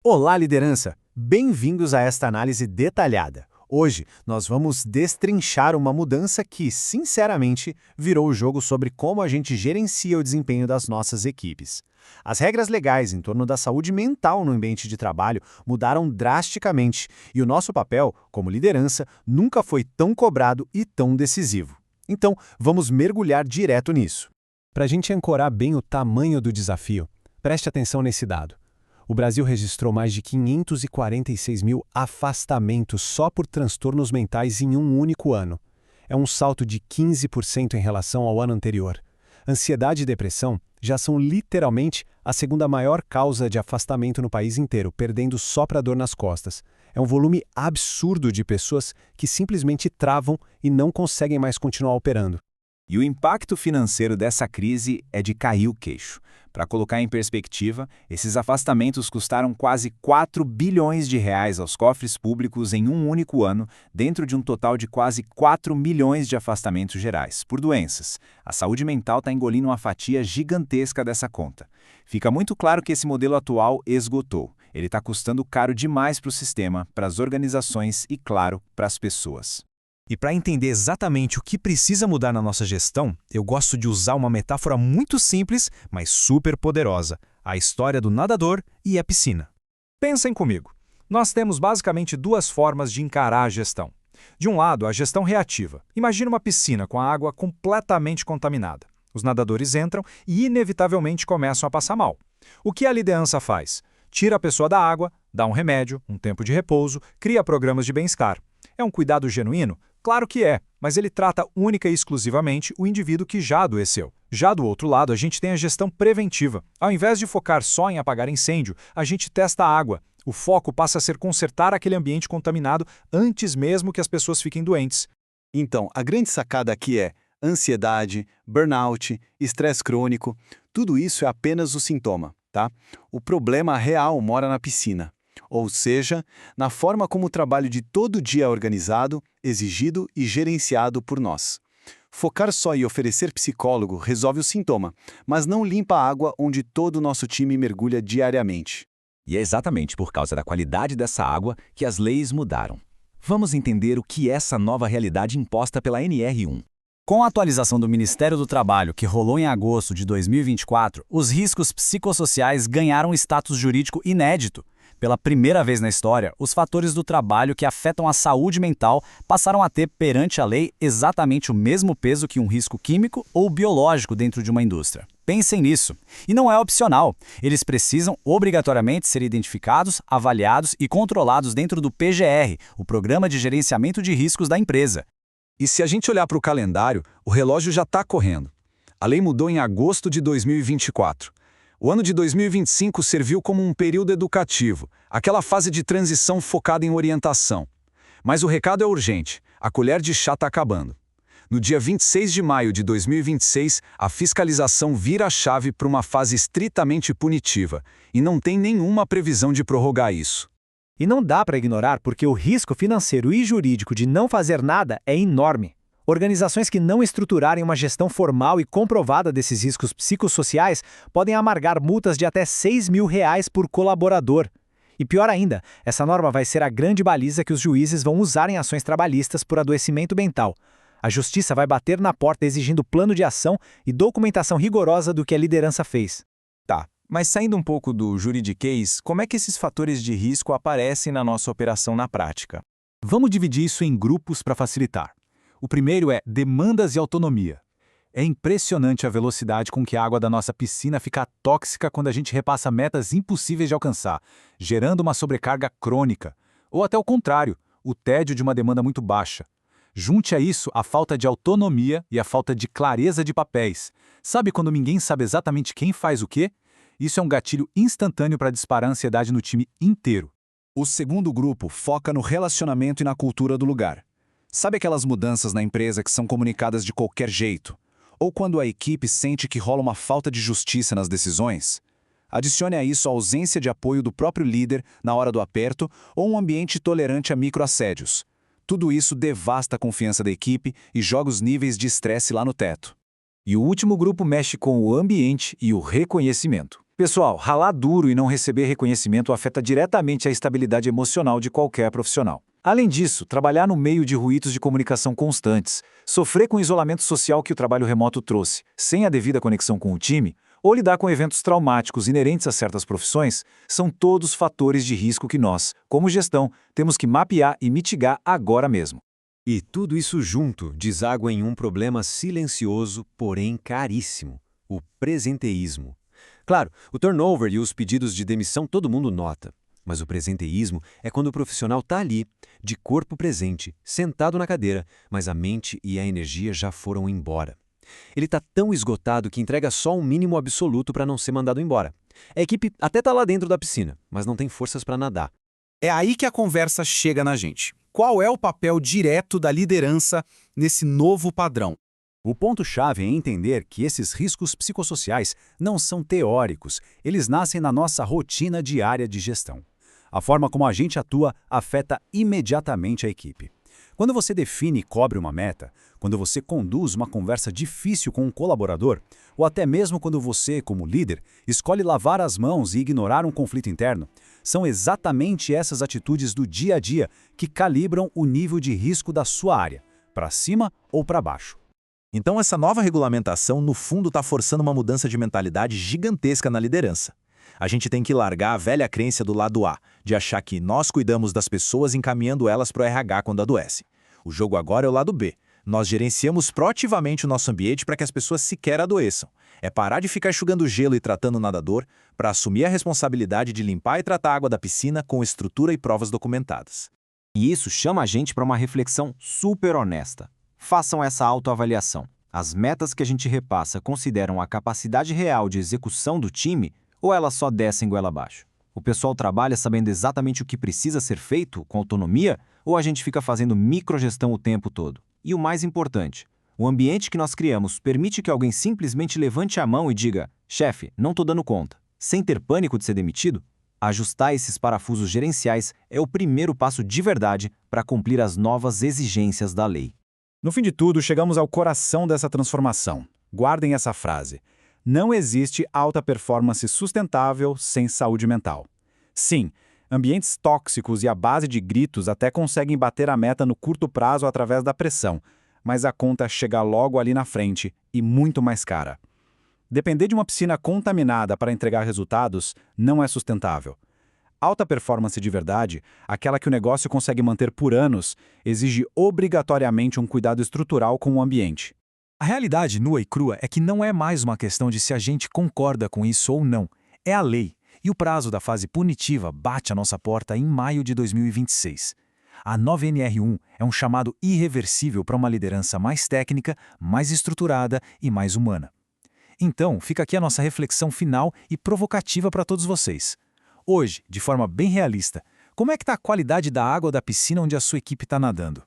Olá, liderança! Bem-vindos a esta análise detalhada. Hoje, nós vamos destrinchar uma mudança que, sinceramente, virou o jogo sobre como a gente gerencia o desempenho das nossas equipes. As regras legais em torno da saúde mental no ambiente de trabalho mudaram drasticamente e o nosso papel, como liderança, nunca foi tão cobrado e tão decisivo. Então, vamos mergulhar direto nisso. Para a gente ancorar bem o tamanho do desafio, preste atenção nesse dado. O Brasil registrou mais de 546 mil afastamentos só por transtornos mentais em um único ano. É um salto de 15% em relação ao ano anterior. Ansiedade e depressão já são literalmente a segunda maior causa de afastamento no país inteiro, perdendo só para dor nas costas. É um volume absurdo de pessoas que simplesmente travam e não conseguem mais continuar operando. E o impacto financeiro dessa crise é de cair o queixo. Para colocar em perspectiva, esses afastamentos custaram quase 4 bilhões de reais aos cofres públicos em um único ano, dentro de um total de quase 4 milhões de afastamentos gerais, por doenças. A saúde mental está engolindo uma fatia gigantesca dessa conta. Fica muito claro que esse modelo atual esgotou. Ele está custando caro demais para o sistema, para as organizações e, claro, para as pessoas. E para entender exatamente o que precisa mudar na nossa gestão, eu gosto de usar uma metáfora muito simples, mas super poderosa: a história do nadador e a piscina. Pensem comigo. Nós temos basicamente duas formas de encarar a gestão. De um lado, a gestão reativa. Imagine uma piscina com a água completamente contaminada. Os nadadores entram e inevitavelmente começam a passar mal. O que a liderança faz? Tira a pessoa da água, dá um remédio, um tempo de repouso, cria programas de bem-estar. É um cuidado genuíno? Claro que é, mas ele trata única e exclusivamente o indivíduo que já adoeceu. Já do outro lado, a gente tem a gestão preventiva. Ao invés de focar só em apagar incêndio, a gente testa a água. O foco passa a ser consertar aquele ambiente contaminado antes mesmo que as pessoas fiquem doentes. Então, a grande sacada aqui é ansiedade, burnout, estresse crônico, tudo isso é apenas o sintoma, tá? O problema real mora na piscina. Ou seja, na forma como o trabalho de todo dia é organizado, exigido e gerenciado por nós. Focar só em oferecer psicólogo resolve o sintoma, mas não limpa a água onde todo o nosso time mergulha diariamente. E é exatamente por causa da qualidade dessa água que as leis mudaram. Vamos entender o que é essa nova realidade imposta pela NR1. Com a atualização do Ministério do Trabalho, que rolou em agosto de 2024, os riscos psicossociais ganharam um status jurídico inédito. Pela primeira vez na história, os fatores do trabalho que afetam a saúde mental passaram a ter perante a lei exatamente o mesmo peso que um risco químico ou biológico dentro de uma indústria. Pensem nisso. E não é opcional. Eles precisam obrigatoriamente ser identificados, avaliados e controlados dentro do PGR, o Programa de Gerenciamento de Riscos da empresa. E se a gente olhar para o calendário, o relógio já está correndo. A lei mudou em agosto de 2024. O ano de 2025 serviu como um período educativo, aquela fase de transição focada em orientação. Mas o recado é urgente, a colher de chá está acabando. No dia 26 de maio de 2026, a fiscalização vira a chave para uma fase estritamente punitiva, e não tem nenhuma previsão de prorrogar isso. E não dá para ignorar porque o risco financeiro e jurídico de não fazer nada é enorme. Organizações que não estruturarem uma gestão formal e comprovada desses riscos psicossociais podem amargar multas de até R$6 mil por colaborador. E pior ainda, essa norma vai ser a grande baliza que os juízes vão usar em ações trabalhistas por adoecimento mental. A justiça vai bater na porta exigindo plano de ação e documentação rigorosa do que a liderança fez. Tá, mas saindo um pouco do juridiquês, como é que esses fatores de risco aparecem na nossa operação na prática? Vamos dividir isso em grupos para facilitar. O primeiro é demandas e autonomia. É impressionante a velocidade com que a água da nossa piscina fica tóxica quando a gente repassa metas impossíveis de alcançar, gerando uma sobrecarga crônica. Ou até o contrário, o tédio de uma demanda muito baixa. Junte a isso a falta de autonomia e a falta de clareza de papéis. Sabe quando ninguém sabe exatamente quem faz o quê? Isso é um gatilho instantâneo para disparar a ansiedade no time inteiro. O segundo grupo foca no relacionamento e na cultura do lugar. Sabe aquelas mudanças na empresa que são comunicadas de qualquer jeito? Ou quando a equipe sente que rola uma falta de justiça nas decisões? Adicione a isso a ausência de apoio do próprio líder na hora do aperto ou um ambiente tolerante a microassédios. Tudo isso devasta a confiança da equipe e joga os níveis de estresse lá no teto. E o último grupo mexe com o ambiente e o reconhecimento. Pessoal, ralar duro e não receber reconhecimento afeta diretamente a estabilidade emocional de qualquer profissional. Além disso, trabalhar no meio de ruídos de comunicação constantes, sofrer com o isolamento social que o trabalho remoto trouxe, sem a devida conexão com o time, ou lidar com eventos traumáticos inerentes a certas profissões, são todos fatores de risco que nós, como gestão, temos que mapear e mitigar agora mesmo. E tudo isso junto deságua em um problema silencioso, porém caríssimo: o presenteísmo. Claro, o turnover e os pedidos de demissão todo mundo nota. Mas o presenteísmo é quando o profissional está ali, de corpo presente, sentado na cadeira, mas a mente e a energia já foram embora. Ele está tão esgotado que entrega só um mínimo absoluto para não ser mandado embora. A equipe até está lá dentro da piscina, mas não tem forças para nadar. É aí que a conversa chega na gente. Qual é o papel direto da liderança nesse novo padrão? O ponto-chave é entender que esses riscos psicossociais não são teóricos, eles nascem na nossa rotina diária de gestão. A forma como a gente atua afeta imediatamente a equipe. Quando você define e cobre uma meta, quando você conduz uma conversa difícil com um colaborador, ou até mesmo quando você, como líder, escolhe lavar as mãos e ignorar um conflito interno, são exatamente essas atitudes do dia a dia que calibram o nível de risco da sua área, para cima ou para baixo. Então essa nova regulamentação, no fundo, está forçando uma mudança de mentalidade gigantesca na liderança. A gente tem que largar a velha crença do lado A, de achar que nós cuidamos das pessoas encaminhando elas para o RH quando adoecem. O jogo agora é o lado B. Nós gerenciamos proativamente o nosso ambiente para que as pessoas sequer adoeçam. É parar de ficar enxugando gelo e tratando o nadador para assumir a responsabilidade de limpar e tratar a água da piscina com estrutura e provas documentadas. E isso chama a gente para uma reflexão super honesta. Façam essa autoavaliação. As metas que a gente repassa consideram a capacidade real de execução do time ou elas só descem goela abaixo? O pessoal trabalha sabendo exatamente o que precisa ser feito, com autonomia, ou a gente fica fazendo microgestão o tempo todo? E o mais importante, o ambiente que nós criamos permite que alguém simplesmente levante a mão e diga: chefe, não estou dando conta, sem ter pânico de ser demitido? Ajustar esses parafusos gerenciais é o primeiro passo de verdade para cumprir as novas exigências da lei. No fim de tudo, chegamos ao coração dessa transformação. Guardem essa frase. Não existe alta performance sustentável sem saúde mental. Sim, ambientes tóxicos e a base de gritos até conseguem bater a meta no curto prazo através da pressão, mas a conta chega logo ali na frente e muito mais cara. Depender de uma piscina contaminada para entregar resultados não é sustentável. Alta performance de verdade, aquela que o negócio consegue manter por anos, exige obrigatoriamente um cuidado estrutural com o ambiente. A realidade nua e crua é que não é mais uma questão de se a gente concorda com isso ou não. É a lei. E o prazo da fase punitiva bate à nossa porta em maio de 2026. A nova NR1 é um chamado irreversível para uma liderança mais técnica, mais estruturada e mais humana. Então, fica aqui a nossa reflexão final e provocativa para todos vocês. Hoje, de forma bem realista, como é que está a qualidade da água da piscina onde a sua equipe está nadando?